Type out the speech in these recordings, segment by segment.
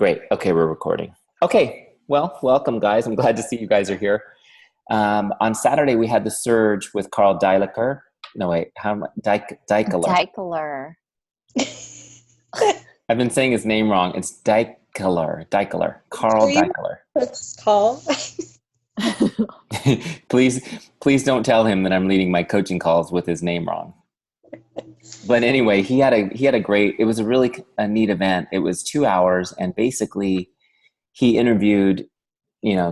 Great. Okay, we're recording. Okay, well, welcome, guys. I'm glad to see you guys are here. On Saturday, we had the Surge with Carl Deichler. No, wait, Deichler. Deichler. I've been saying his name wrong. It's Deichler. Carl Deichler. It's called. Please don't tell him that I'm leading my coaching calls with his name wrong. But anyway, he had a great, it was a really neat event. It was 2 hours, and basically he interviewed,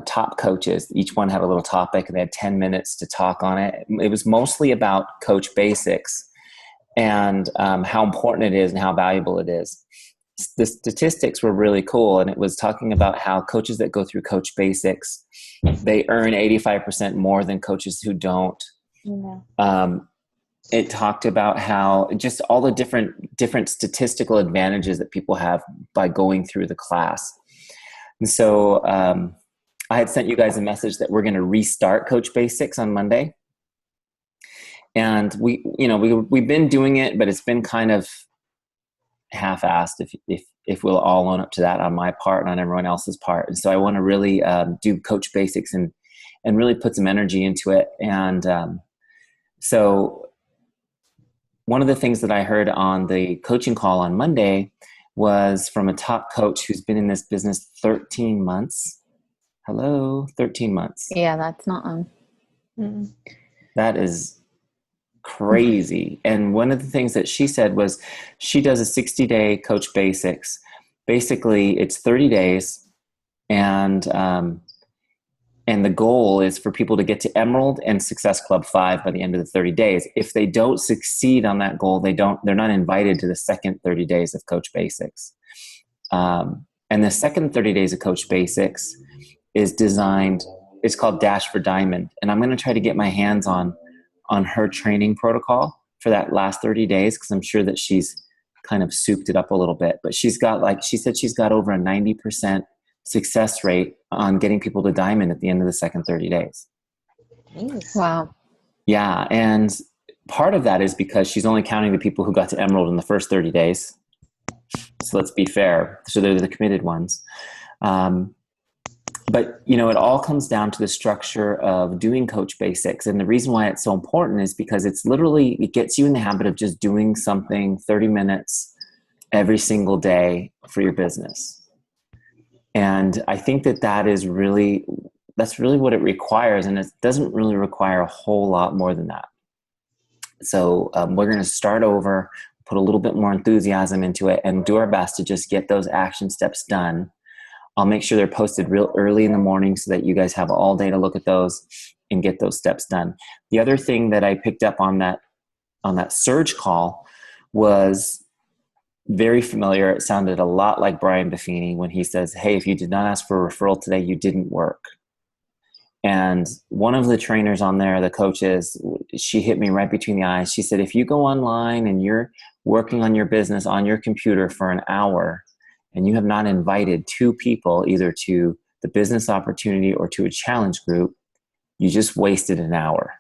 top coaches. Each one had a little topic, and they had 10 minutes to talk on it. It was mostly about coach basics and how important it is and how valuable it is. The statistics were really cool, and it was talking about how coaches that go through coach basics, they earn 85% more than coaches who don't. Yeah. It talked about how just all the different statistical advantages that people have by going through the class. And so I had sent you guys a message that we're going to restart Coach Basics on Monday. And we've been doing it, but it's been kind of half-assed, if we'll all own up to that, on my part and on everyone else's part. And so I want to really do Coach Basics and really put some energy into it. And so one of the things that I heard on the coaching call on Monday was from a top coach who's been in this business 13 months. Hello, 13 months. Yeah, that's not on. That is crazy. And one of the things that she said was she does a 60-day Coach Basics. Basically, it's 30 days, and the goal is for people to get to Emerald and Success Club 5 by the end of the 30 days. If they don't succeed on that goal, they're not invited to the second 30 days of Coach Basics. And the second 30 days of Coach Basics is designed, it's called Dash for Diamond. And I'm going to try to get my hands on her training protocol for that last 30 days, because I'm sure that she's kind of souped it up a little bit. But she said she's got over a 90% success rate on getting people to Diamond at the end of the second 30 days. Wow. Yeah. And part of that is because she's only counting the people who got to Emerald in the first 30 days. So let's be fair. So they're the committed ones. But, it all comes down to the structure of doing Coach Basics. And the reason why it's so important is because it gets you in the habit of just doing something 30 minutes every single day for your business. And I think that's really what it requires. And it doesn't really require a whole lot more than that. So we're going to start over, put a little bit more enthusiasm into it, and do our best to just get those action steps done. I'll make sure they're posted real early in the morning so that you guys have all day to look at those and get those steps done. The other thing that I picked up on that Surge call was very familiar. It sounded a lot like Brian Buffini when he says, hey, if you did not ask for a referral today, you didn't work. And one of the trainers on there, the coaches, she hit me right between the eyes. She said, if you go online and you're working on your business on your computer for an hour and you have not invited 2 people either to the business opportunity or to a challenge group, you just wasted an hour.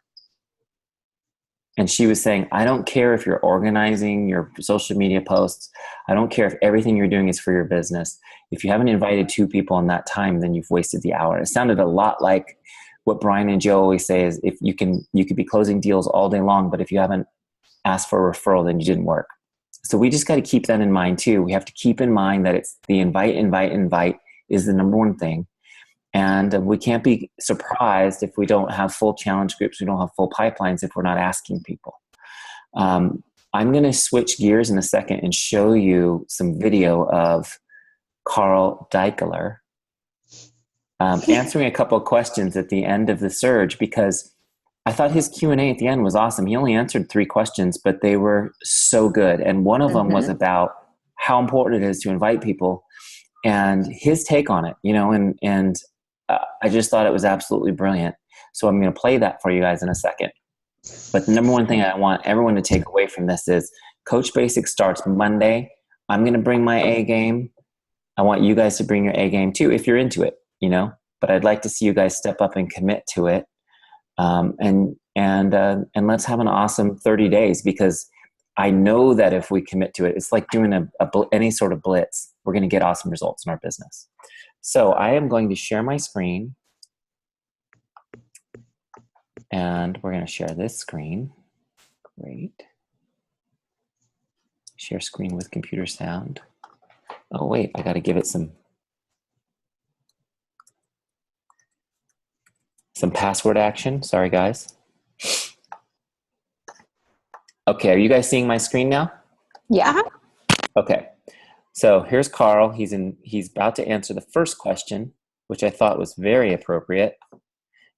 And she was saying, I don't care if you're organizing your social media posts. I don't care if everything you're doing is for your business. If you haven't invited 2 people in that time, then you've wasted the hour. It sounded a lot like what Brian and Joe always say is, if you could be closing deals all day long, but if you haven't asked for a referral, then you didn't work. So we just got to keep that in mind too. We have to keep in mind that it's the invite is the number one thing. And we can't be surprised if we don't have full challenge groups, we don't have full pipelines if we're not asking people. I'm going to switch gears in a second and show you some video of Carl Deichler answering a couple of questions at the end of the Surge, because I thought his Q&A at the end was awesome. He only answered 3 questions, but they were so good. And one of them was about how important it is to invite people and his take on it, and I just thought it was absolutely brilliant. So I'm going to play that for you guys in a second. But the number one thing I want everyone to take away from this is Coach Basics starts Monday. I'm going to bring my A game. I want you guys to bring your A game too, if you're into it, but I'd like to see you guys step up and commit to it. And let's have an awesome 30 days, because I know that if we commit to it, it's like doing any sort of blitz. We're going to get awesome results in our business. So I am going to share my screen. And we're going to share this screen. Great. Share screen with computer sound. Oh, wait, I got to give it some password action. Sorry, guys. Okay, are you guys seeing my screen now? Yeah. Okay. So here's Carl. He's about to answer the first question, which I thought was very appropriate,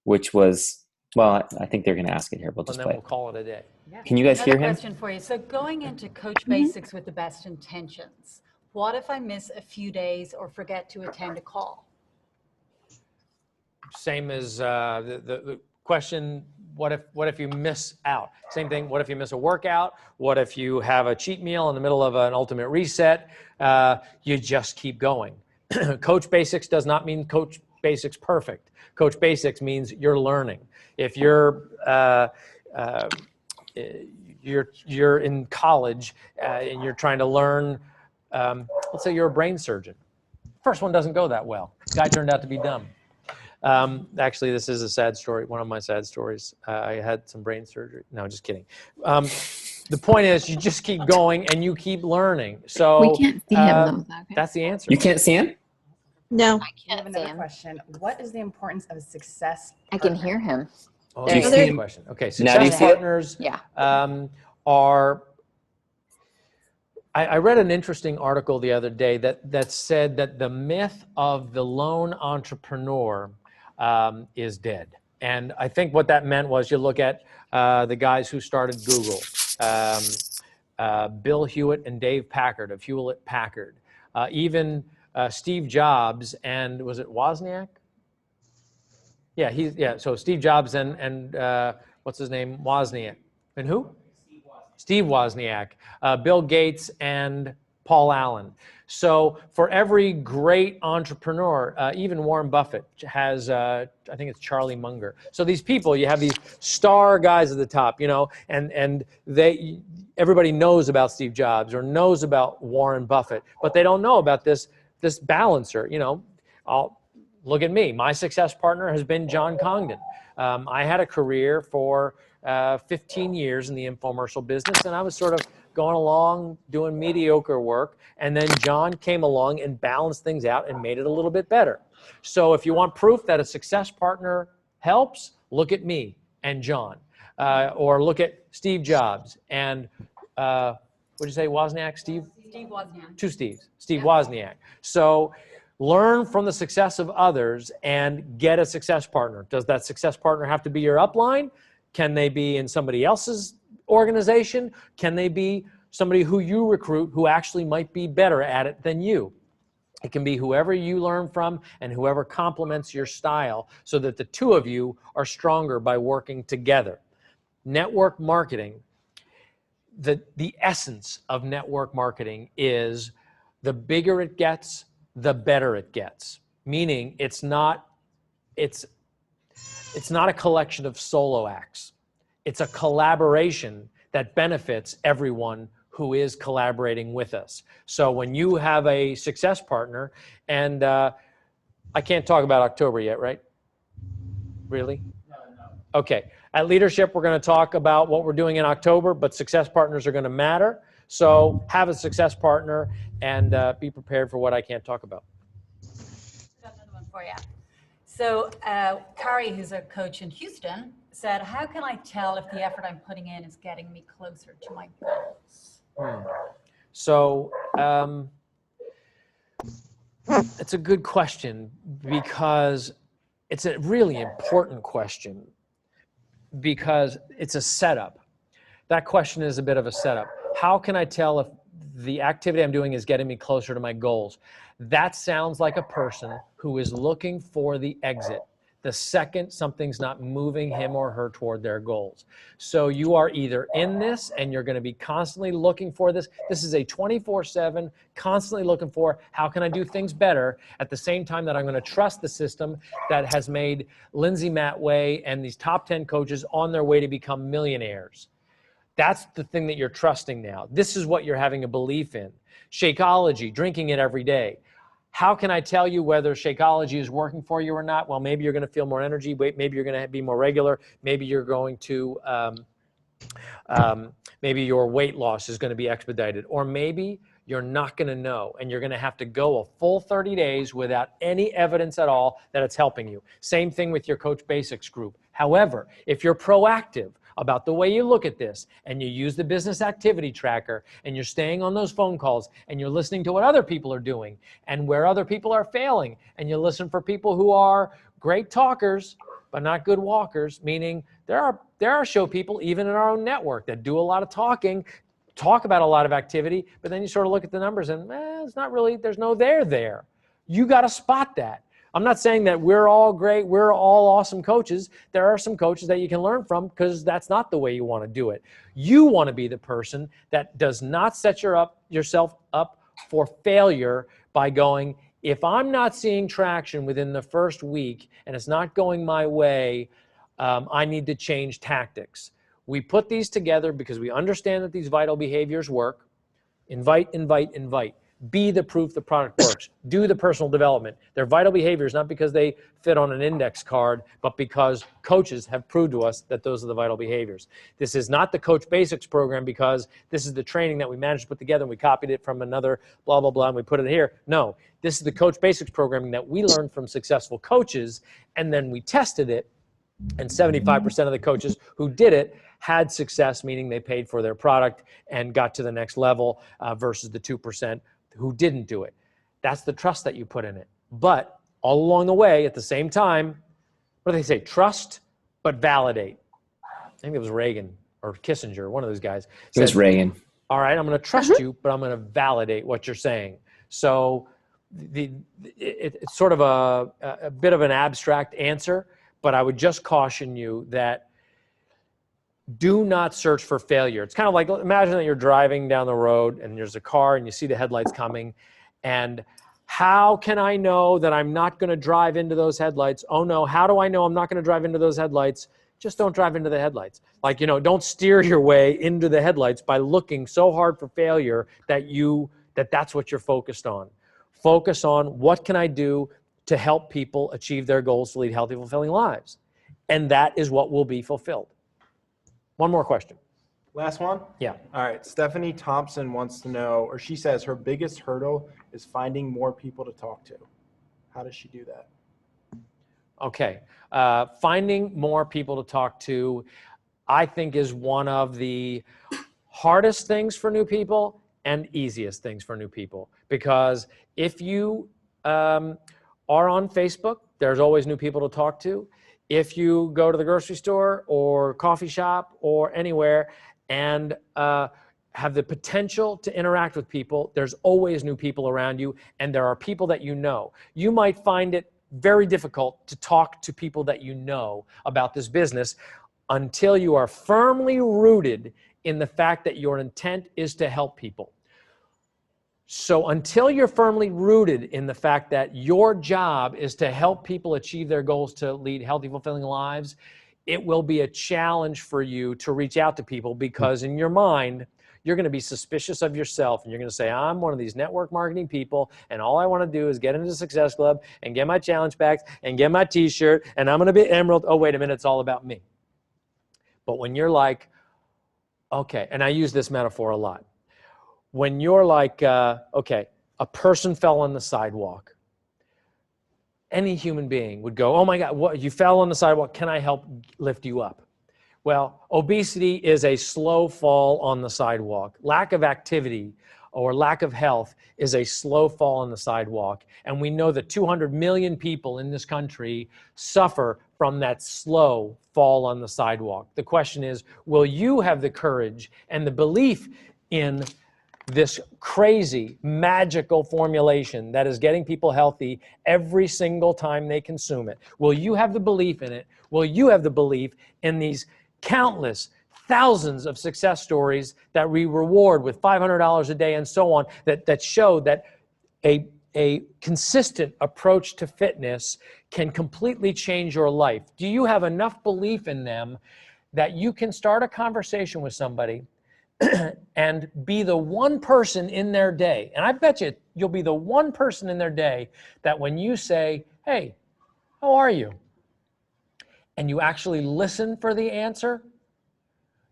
which was, well, I think they're going to ask it here. We'll just play. We'll call it a day. Yeah. Can you guys hear him? Another question for you. So going into Coach Basics with the best intentions, what if I miss a few days or forget to attend a call? Same as the question, what if you miss out? Same thing, what if you miss a workout? What if you have a cheat meal in the middle of an ultimate reset? You just keep going. Coach Basics does not mean Coach Basics perfect. Coach Basics means you're learning. If you're in college and you're trying to learn, let's say you're a brain surgeon. First one doesn't go that well. Guy turned out to be dumb. Actually, this is a sad story. One of my sad stories. I had some brain surgery. No, just kidding. The point is, you just keep going and you keep learning. So We can't see him though. Okay. that's the answer. You can't see him? No. I I have can't see another him. question. What is the importance of success? I can hear him. Oh, Do you that's a see good it? question. Okay, Now do you success see it? partners Yeah. are. I read an interesting article the other day that said that the myth of the lone entrepreneur is dead. And I think what that meant was you look at the guys who started Google, Bill Hewitt and Dave Packard of Hewlett Packard, even Steve Jobs and was it Wozniak? Yeah, so Steve Jobs and what's his name? Wozniak. And who? Steve Wozniak, Bill Gates, and Paul Allen. So for every great entrepreneur, even Warren Buffett has, I think it's Charlie Munger. So these people, you have these star guys at the top, you know, and everybody knows about Steve Jobs or knows about Warren Buffett, but they don't know about this balancer, you know. Look at me. My success partner has been John Congdon. I had a career for 15 years in the infomercial business, and I was sort of going along doing mediocre work, and then John came along and balanced things out and made it a little bit better. So if you want proof that a success partner helps, look at me and John, or look at Steve Jobs and what did you say, Wozniak, Steve? Steve Wozniak. Two Steves, Steve Wozniak. So learn from the success of others and get a success partner. Does that success partner have to be your upline? Can they be in somebody else's organization? Can they be somebody who you recruit who actually might be better at it than you? It can be whoever you learn from and whoever complements your style so that the two of you are stronger by working together. Network marketing, the essence of network marketing is the bigger it gets, the better it gets. Meaning it's not a collection of solo acts. It's a collaboration that benefits everyone who is collaborating with us. So when you have a success partner, and I can't talk about October yet, right? Really? No. Okay. At Leadership, we're going to talk about what we're doing in October, but success partners are going to matter. So have a success partner and be prepared for what I can't talk about. Got another one for you. So Kari, who's a coach in Houston, said, how can I tell if the effort I'm putting in is getting me closer to my goals? So it's a good question because it's a really important question because it's a setup. That question is a bit of a setup. How can I tell if the activity I'm doing is getting me closer to my goals? That sounds like a person who is looking for the exit the second something's not moving him or her toward their goals. So you are either in this and you're going to be constantly looking for this. This is a 24/7, constantly looking for how can I do things better at the same time that I'm going to trust the system that has made Lindsay Matway and these top 10 coaches on their way to become millionaires. That's the thing that you're trusting now. This is what you're having a belief in. Shakeology, drinking it every day. How can I tell you whether Shakeology is working for you or not? Well, maybe you're going to feel more energy. Maybe you're going to be more regular. Maybe you're going to, maybe your weight loss is going to be expedited. Or maybe you're not going to know, and you're going to have to go a full 30 days without any evidence at all that it's helping you. Same thing with your Coach Basics group. However, if you're proactive about the way you look at this, and you use the business activity tracker, and you're staying on those phone calls, and you're listening to what other people are doing, and where other people are failing, and you listen for people who are great talkers, but not good walkers, meaning there are show people, even in our own network, that do a lot of talking, talk about a lot of activity, but then you sort of look at the numbers and it's not really, there's no there. You got to spot that. I'm not saying that we're all great, we're all awesome coaches. There are some coaches that you can learn from, because that's not the way you want to do it. You want to be the person that does not set yourself up for failure by going, if I'm not seeing traction within the first week and it's not going my way, I need to change tactics. We put these together because we understand that these vital behaviors work. Invite, invite, invite. Be the proof the product works. Do the personal development. They're vital behaviors, not because they fit on an index card, but because coaches have proved to us that those are the vital behaviors. This is not the Coach Basics program because this is the training that we managed to put together and we copied it from another blah, blah, blah, and we put it here. No, this is the Coach Basics programming that we learned from successful coaches, and then we tested it, and 75% of the coaches who did it had success, meaning they paid for their product and got to the next level, versus the 2% who didn't do it. That's the trust that you put in it. But all along the way, at the same time, what do they say? Trust, but validate. I think it was Reagan or Kissinger, one of those guys. It was Reagan. All right, I'm going to trust you, but I'm going to validate what you're saying. So it's sort of a bit of an abstract answer, but I would just caution you that do not search for failure. It's kind of like, imagine that you're driving down the road and there's a car and you see the headlights coming, and how can I know that I'm not going to drive into those headlights? Oh no, how do I know I'm not going to drive into those headlights? Just don't drive into the headlights. Like, don't steer your way into the headlights by looking so hard for failure that that's what you're focused on. Focus on, what can I do to help people achieve their goals to lead healthy, fulfilling lives? And that is what will be fulfilled. One more question. Last one? Yeah. All right. Stephanie Thompson wants to know, or she says her biggest hurdle is finding more people to talk to. How does she do that? Okay. Finding more people to talk to, I think, is one of the hardest things for new people and easiest things for new people. Because if you are on Facebook, there's always new people to talk to. If you go to the grocery store or coffee shop or anywhere and have the potential to interact with people, there's always new people around you, and there are people that you know. You might find it very difficult to talk to people that you know about this business until you are firmly rooted in the fact that your intent is to help people. So until you're firmly rooted in the fact that your job is to help people achieve their goals to lead healthy, fulfilling lives, it will be a challenge for you to reach out to people, because in your mind, you're going to be suspicious of yourself, and you're going to say, I'm one of these network marketing people, and all I want to do is get into the Success Club and get my challenge packs and get my t-shirt, and I'm going to be Emerald. Oh, wait a minute, it's all about me. But when you're like, okay, and I use this metaphor a lot. When you're like, okay, a person fell on the sidewalk. Any human being would go, oh my God, what, you fell on the sidewalk, can I help lift you up? Well, obesity is a slow fall on the sidewalk. Lack of activity or lack of health is a slow fall on the sidewalk. And we know that 200 million people in this country suffer from that slow fall on the sidewalk. The question is, will you have the courage and the belief in this crazy, magical formulation that is getting people healthy every single time they consume it? Will you have the belief in it? Will you have the belief in these countless thousands of success stories that we reward with $500 a day and so on, that show that a consistent approach to fitness can completely change your life? Do you have enough belief in them that you can start a conversation with somebody and be the one person in their day. And I bet you'll be the one person in their day that when you say, hey, how are you? And you actually listen for the answer,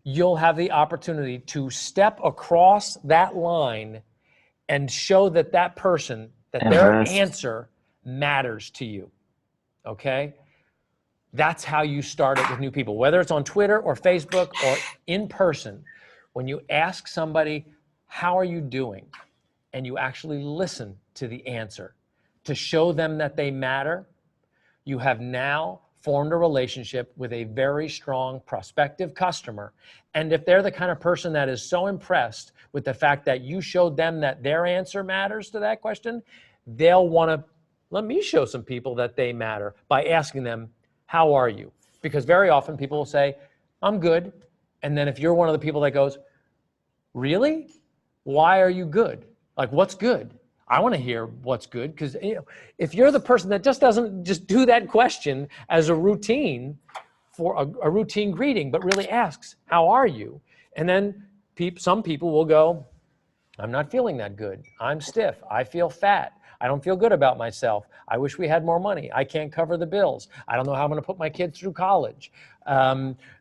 you'll have the opportunity to step across that line and show that person, that their answer matters to you. Okay? That's how you start it with new people, whether it's on Twitter or Facebook or in person. When you ask somebody, how are you doing? And you actually listen to the answer to show them that they matter, you have now formed a relationship with a very strong prospective customer. And if they're the kind of person that is so impressed with the fact that you showed them that their answer matters to that question, they'll want to let me show some people that they matter by asking them, how are you? Because very often people will say, I'm good. And then if you're one of the people that goes, really? Why are you good? Like, what's good? I want to hear what's good, because if you're the person that just doesn't just do that question as a routine for a routine greeting, but really asks, how are you? And then some people will go, I'm not feeling that good. I'm stiff. I feel fat. I don't feel good about myself. I wish we had more money. I can't cover the bills. I don't know how I'm going to put my kids through college.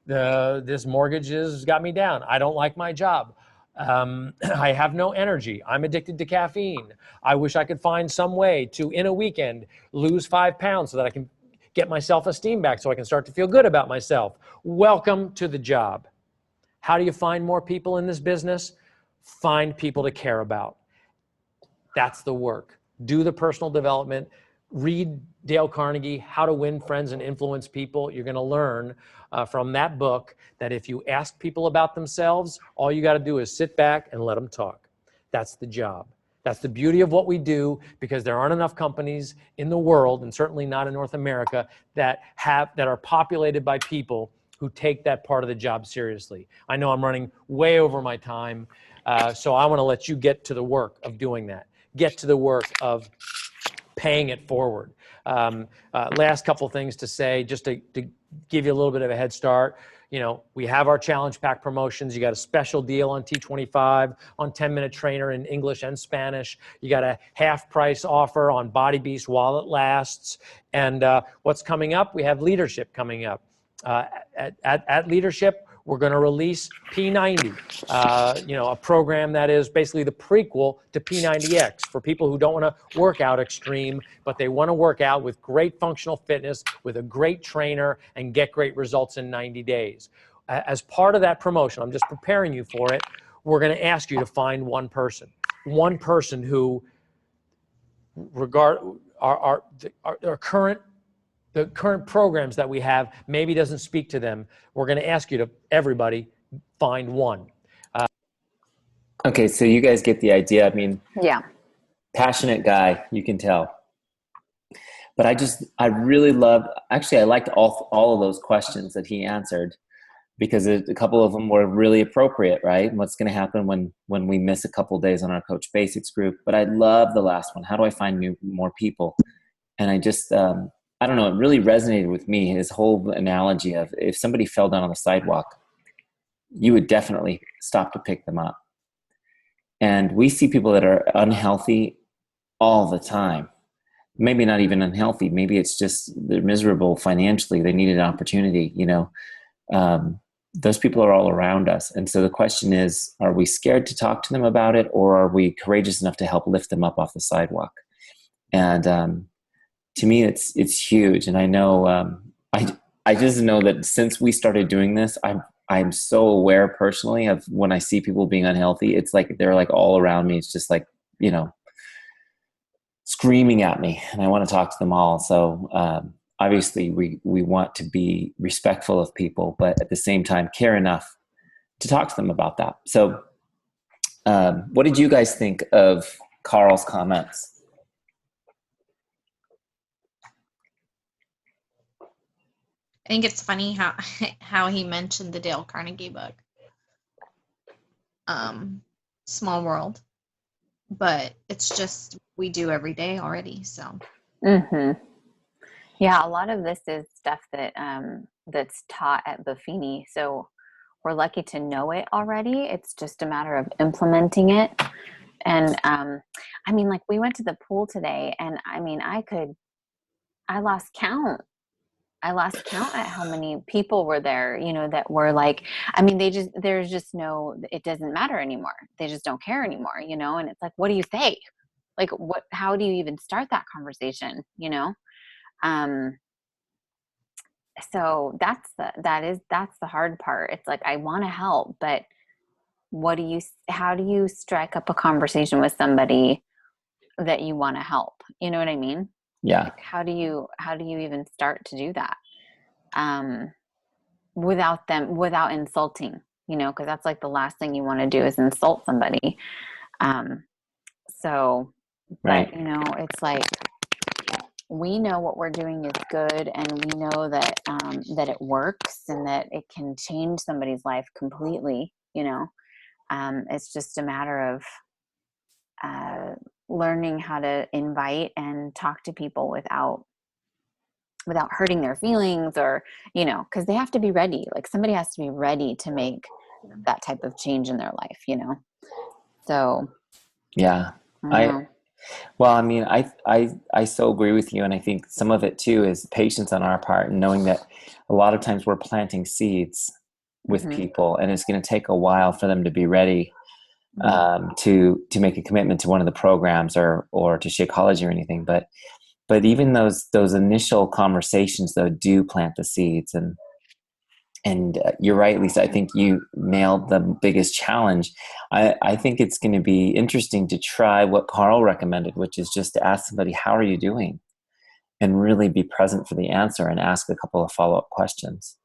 This mortgage has got me down. I don't like my job. I have no energy. I'm addicted to caffeine. I wish I could find some way to, in a weekend, lose 5 pounds so that I can get my self-esteem back so I can start to feel good about myself. Welcome to the job. How do you find more people in this business? Find people to care about. That's the work. Do the personal development. Read Dale Carnegie, How to Win Friends and Influence People. You're going to learn from that book that if you ask people about themselves, all you got to do is sit back and let them talk. That's the job. That's the beauty of what we do, because there aren't enough companies in the world, and certainly not in North America, that are populated by people who take that part of the job seriously. I know I'm running way over my time, so I want to let you get to the work of doing that. Get to the work of paying it forward. Last couple things to say, just to give you a little bit of a head start. We have our Challenge Pack promotions. You got a special deal on T25, on 10-Minute Trainer in English and Spanish. You got a half price offer on Body Beast while it lasts. And what's coming up? We have Leadership coming up. At Leadership, we're going to release P90, a program that is basically the prequel to P90X for people who don't want to work out extreme, but they want to work out with great functional fitness, with a great trainer, and get great results in 90 days. As part of that promotion, I'm just preparing you for it, we're going to ask you to find one person who the current programs that we have maybe doesn't speak to them. We're going to ask you to, everybody, find one. Okay, so you guys get the idea. I mean, Yeah. passionate guy, you can tell. But I really loved, actually, I liked all of those questions that he answered, because a couple of them were really appropriate, right? What's going to happen when we miss a couple of days on our Coach Basics group? But I love the last one. How do I find more people? And I just, I don't know, it really resonated with me, his whole analogy of if somebody fell down on the sidewalk, you would definitely stop to pick them up. And we see people that are unhealthy all the time. Maybe not even unhealthy. Maybe it's just they're miserable financially. They need an opportunity, those people are all around us. And so the question is, are we scared to talk to them about it, or are we courageous enough to help lift them up off the sidewalk? And to me, it's huge. And I know, I just know that since we started doing this, I'm so aware personally of when I see people being unhealthy, it's like they're like all around me. It's just like, screaming at me, and I want to talk to them all. So obviously we want to be respectful of people, but at the same time care enough to talk to them about that. So what did you guys think of Carl's comments? I think it's funny how he mentioned the Dale Carnegie book, Small World, but it's just we do every day already. So, Yeah, a lot of this is stuff that that's taught at Buffini. So we're lucky to know it already. It's just a matter of implementing it. And I mean, like we went to the pool today, and I mean, I lost count. I lost count at how many people were there, you know, that were like, I mean, there's just no, it doesn't matter anymore. They just don't care anymore, you know? And it's like, what do you say? Like, how do you even start that conversation, you know? So that's the hard part. It's like, I want to help, but how do you strike up a conversation with somebody that you want to help? You know what I mean? Yeah. Like, how do you even start to do that? Without insulting, you know, because that's like the last thing you want to do is insult somebody. So, Right. but you know, it's like, we know what we're doing is good, and we know that that it works and that it can change somebody's life completely, you know. It's just a matter of learning how to invite and talk to people without hurting their feelings, or, you know, because they have to be ready. Like somebody has to be ready to make that type of change in their life, you know? So Yeah. Well, I mean, I so agree with you. And I think some of it too is patience on our part, and knowing that a lot of times we're planting seeds with people, and it's going to take a while for them to be ready to make a commitment to one of the programs or to Shakeology or anything. But even those initial conversations though do plant the seeds. And you're right, Lisa. I think you nailed the biggest challenge. I think it's going to be interesting to try what Carl recommended, which is just to ask somebody, how are you doing? And really be present for the answer and ask a couple of follow-up questions.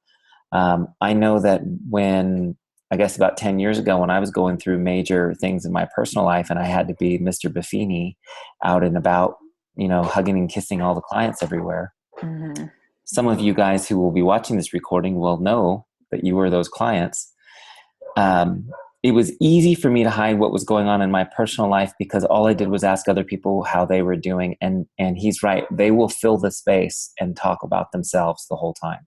I know that I guess about 10 years ago, when I was going through major things in my personal life and I had to be Mr. Buffini out and about, you know, hugging and kissing all the clients everywhere. Some of you guys who will be watching this recording will know that you were those clients. It was easy for me to hide what was going on in my personal life because all I did was ask other people how they were doing. And he's right. They will fill the space and talk about themselves the whole time.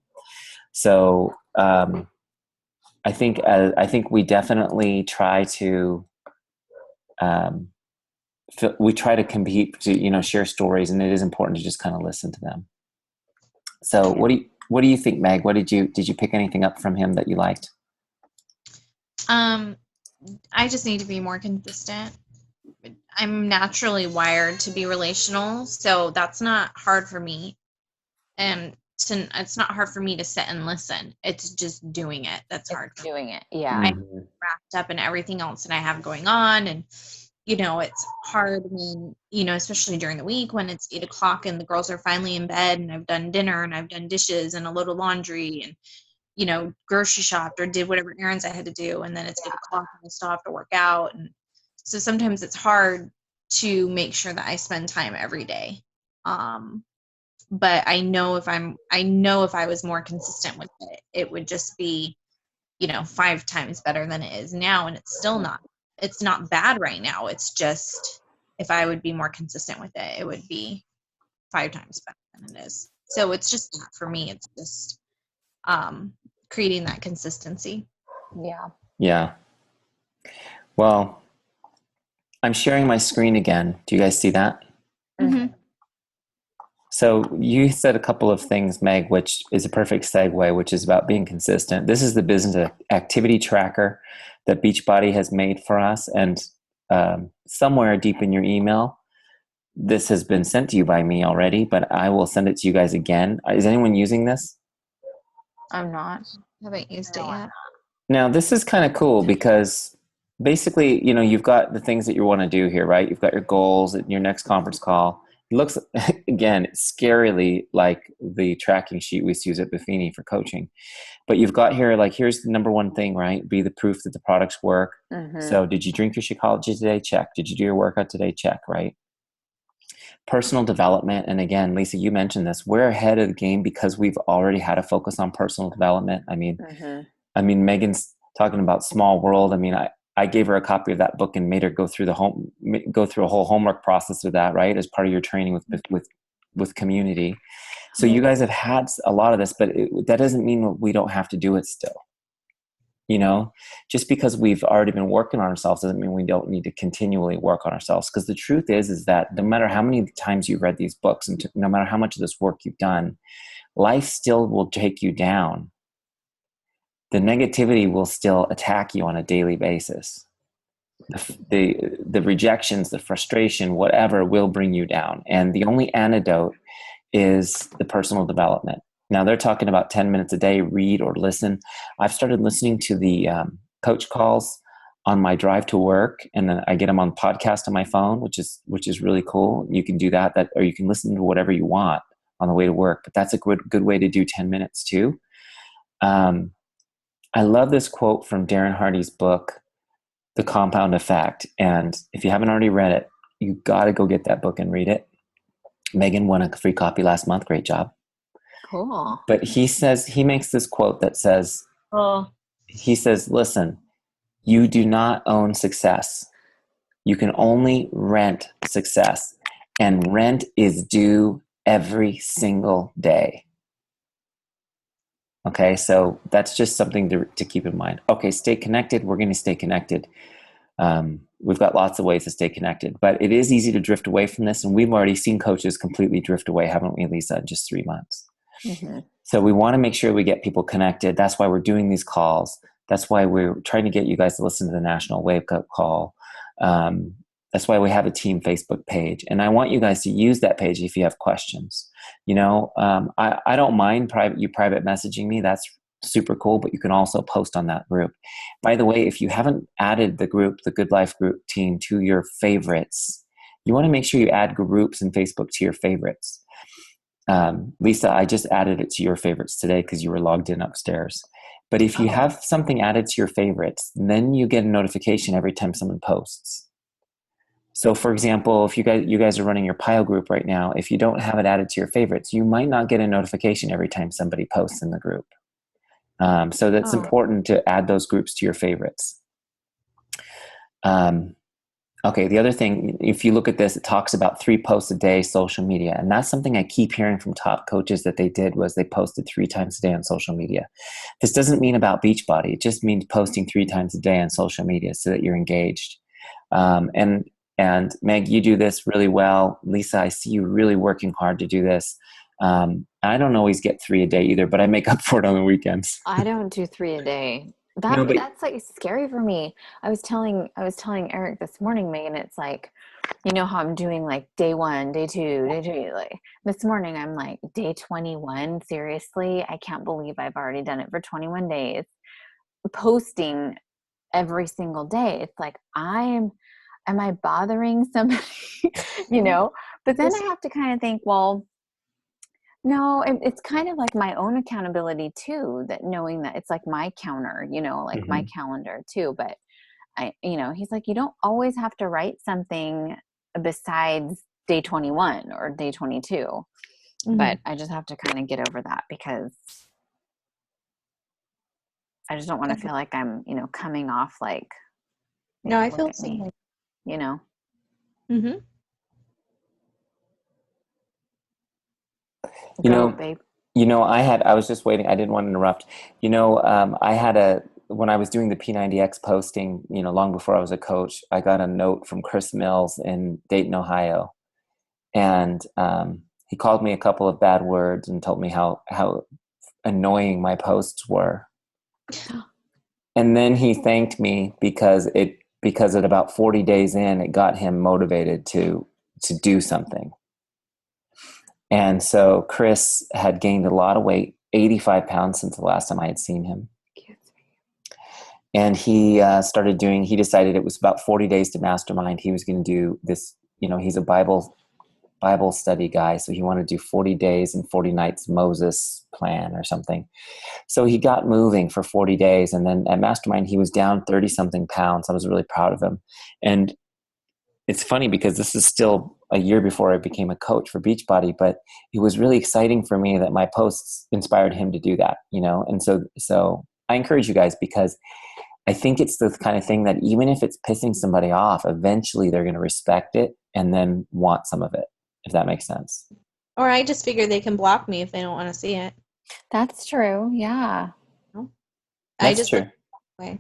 So I think we definitely try to compete to, you know, share stories, and it is important to just kind of listen to them. So what do you think, Meg? What did you pick anything up from him that you liked? I just need to be more consistent. I'm naturally wired to be relational, so that's not hard for me. And it's not hard for me to sit and listen. It's just doing it that's hard. Doing it, yeah. I'm wrapped up in everything else that I have going on, and you know, it's hard when, you know, especially during the week when it's 8 o'clock and the girls are finally in bed and I've done dinner and I've done dishes and a load of laundry and, you know, grocery shopped or did whatever errands I had to do. And then it's 8 o'clock and I still have to work out. And so sometimes it's hard to make sure that I spend time every day. But I know if I was more consistent with it, it would just be, you know, 5 times better than it is now. And it's not bad right now. It's just, if I would be more consistent with it, it would be 5 times better than it is. So it's just, for me, it's just creating that consistency. Yeah. Well, I'm sharing my screen again. Do you guys see that? So you said a couple of things, Meg, which is a perfect segue, which is about being consistent. This is the business activity tracker that Beachbody has made for us. And somewhere deep in your email, this has been sent to you by me already, but I will send it to you guys again. Is anyone using this? I'm not. Haven't used it yet. Now, this is kind of cool because basically, you know, you've got the things that you want to do here, right? You've got your goals and your next conference call. It looks, again, scarily like the tracking sheet we use at Buffini for coaching. But you've got here, like, here's the number one thing, right? Be the proof that the products work. So did you drink your Shakeology today? Check. Did you do your workout today? Check, right? Personal development. And again, Lisa, you mentioned this. We're ahead of the game because we've already had a focus on personal development. I mean, Megan's talking about Small World. I mean, I gave her a copy of that book and made her go through a whole homework process with that, right? As part of your training with community. So you guys have had a lot of this, but that doesn't mean we don't have to do it still. You know, just because we've already been working on ourselves doesn't mean we don't need to continually work on ourselves. Because the truth is that no matter how many times you've read these books and no matter how much of this work you've done, life still will take you down. The negativity will still attack you on a daily basis. The rejections, the frustration, whatever will bring you down. And the only antidote is the personal development. Now they're talking about 10 minutes a day, read or listen. I've started listening to the coach calls on my drive to work, and then I get them on podcast on my phone, which is really cool. You can do that, or you can listen to whatever you want on the way to work. But that's a good way to do 10 minutes too. I love this quote from Darren Hardy's book, The Compound Effect. And if you haven't already read it, you got to go get that book and read it. Megan won a free copy last month. Great job. Cool. But he makes this quote that says, he says, listen, you do not own success. You can only rent success. And rent is due every single day. Okay, so that's just something to keep in mind. Okay, stay connected. We're going to stay connected. We've got lots of ways to stay connected, but it is easy to drift away from this. And we've already seen coaches completely drift away, haven't we, Lisa, in just 3 months? Mm-hmm. So we want to make sure we get people connected. That's why we're doing these calls. That's why we're trying to get you guys to listen to the National Wake Up Call. That's why we have a team Facebook page. And I want you guys to use that page if you have questions. You know, I don't mind private messaging me. That's super cool, but you can also post on that group. By the way, if you haven't added the group, the Good Life Group team, to your favorites, you want to make sure you add groups in Facebook to your favorites. Lisa, I just added it to your favorites today because you were logged in upstairs. But if you have something added to your favorites, then you get a notification every time someone posts. So for example, if you guys are running your pile group right now, if you don't have it added to your favorites, you might not get a notification every time somebody posts in the group. So that's important to add those groups to your favorites. Okay, the other thing, if you look at this, it talks about 3 posts a day, social media. And that's something I keep hearing from top coaches that they did was they posted 3 times a day on social media. This doesn't mean about Beachbody. It just means posting 3 times a day on social media so that you're engaged. And Meg, you do this really well. Lisa, I see you really working hard to do this. I don't always get 3 a day either, but I make up for it on the weekends. I don't do 3 a day. That's like scary for me. I was telling Eric this morning, Megan, it's like, you know how I'm doing like day 1, day 2, day 3. Like this morning, I'm like day 21. Seriously, I can't believe I've already done it for 21 days. Posting every single day. It's like am I bothering somebody? You know? But then I have to kind of think, well, no, it's kind of like my own accountability too, that knowing that it's like my counter, you know, like my calendar too. But he's like, you don't always have to write something besides day 21 or day 22. But I just have to kind of get over that because I just don't want to feel like I'm, coming off like, No, I feel look at me, you know? Mm-hmm. Babe. I was just waiting. I didn't want to interrupt. When I was doing the P90X posting, long before I was a coach, I got a note from Chris Mills in Dayton, Ohio. And he called me a couple of bad words and told me how annoying my posts were. And then he thanked me because at about 40 days in, it got him motivated to do something. And so Chris had gained a lot of weight, 85 pounds since the last time I had seen him. And he he decided it was about 40 days to mastermind. He was going to do this, he's a Bible study guy. So he wanted to do 40 days and 40 nights Moses plan or something. So he got moving for 40 days. And then at mastermind, he was down 30 something pounds. I was really proud of him. And it's funny because this is still a year before I became a coach for Beachbody, but it was really exciting for me that my posts inspired him to do that, And so I encourage you guys because I think it's the kind of thing that even if it's pissing somebody off, eventually they're going to respect it and then want some of it, if that makes sense. Or I just figure they can block me if they don't want to see it. That's true. Yeah. I That's just true. look away.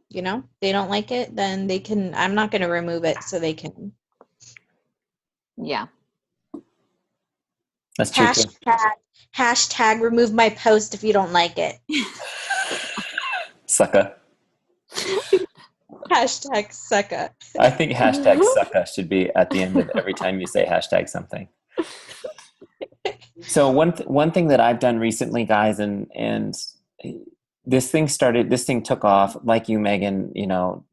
You know, they don't like it, then they can. I'm not going to remove it, so they can. Yeah. That's true too. Hashtag remove my post if you don't like it. Sucka. Hashtag sucka. I think hashtag sucka should be at the end of every time you say hashtag something. So one thing that I've done recently, guys, and this thing took off, like you, Megan, you know,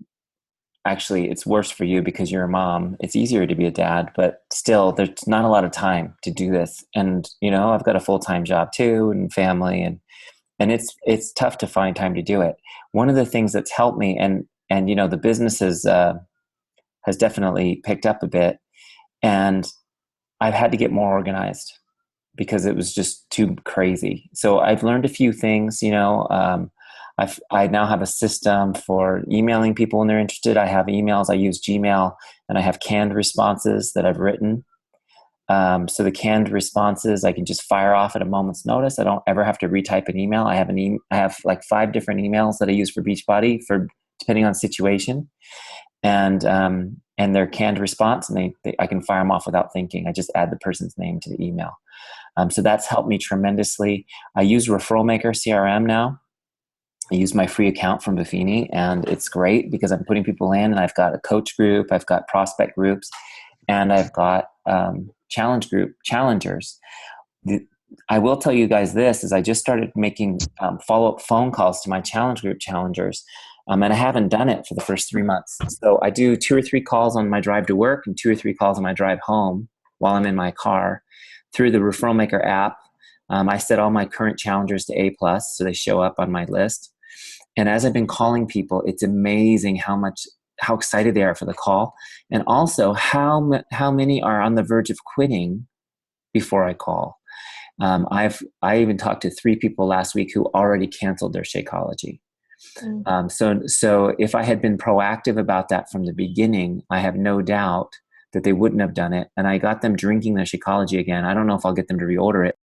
actually it's worse for you because you're a mom. It's easier to be a dad, but still there's not a lot of time to do this. And, you know, I've got a full-time job too and family, and it's tough to find time to do it. One of the things that's helped me, and you know, the business has definitely picked up a bit, and I've had to get more organized because it was just too crazy. So I've learned a few things, you know. I now have a system for emailing people when they're interested. I have emails. I use Gmail, and I have canned responses that I've written. So the canned responses I can just fire off at a moment's notice. I don't ever have to retype an email. I have like 5 different emails that I use for Beachbody for depending on situation, and they're canned response, and I can fire them off without thinking. I just add the person's name to the email. So that's helped me tremendously. I use Referral Maker CRM now. I use my free account from Buffini, and it's great because I'm putting people in, and I've got a coach group, I've got prospect groups, and I've got challengers. I will tell you guys this, is I just started making follow-up phone calls to my challenge group challengers, and I haven't done it for the first 3 months. So I do 2 or 3 calls on my drive to work and 2 or 3 calls on my drive home while I'm in my car through the Referral Maker app. I set all my current challengers to A+, so they show up on my list. And as I've been calling people, it's amazing how excited they are for the call, and also how many are on the verge of quitting before I call. I even talked to 3 people last week who already canceled their Shakeology. So if I had been proactive about that from the beginning, I have no doubt that they wouldn't have done it. And I got them drinking their Shakeology again. I don't know if I'll get them to reorder it,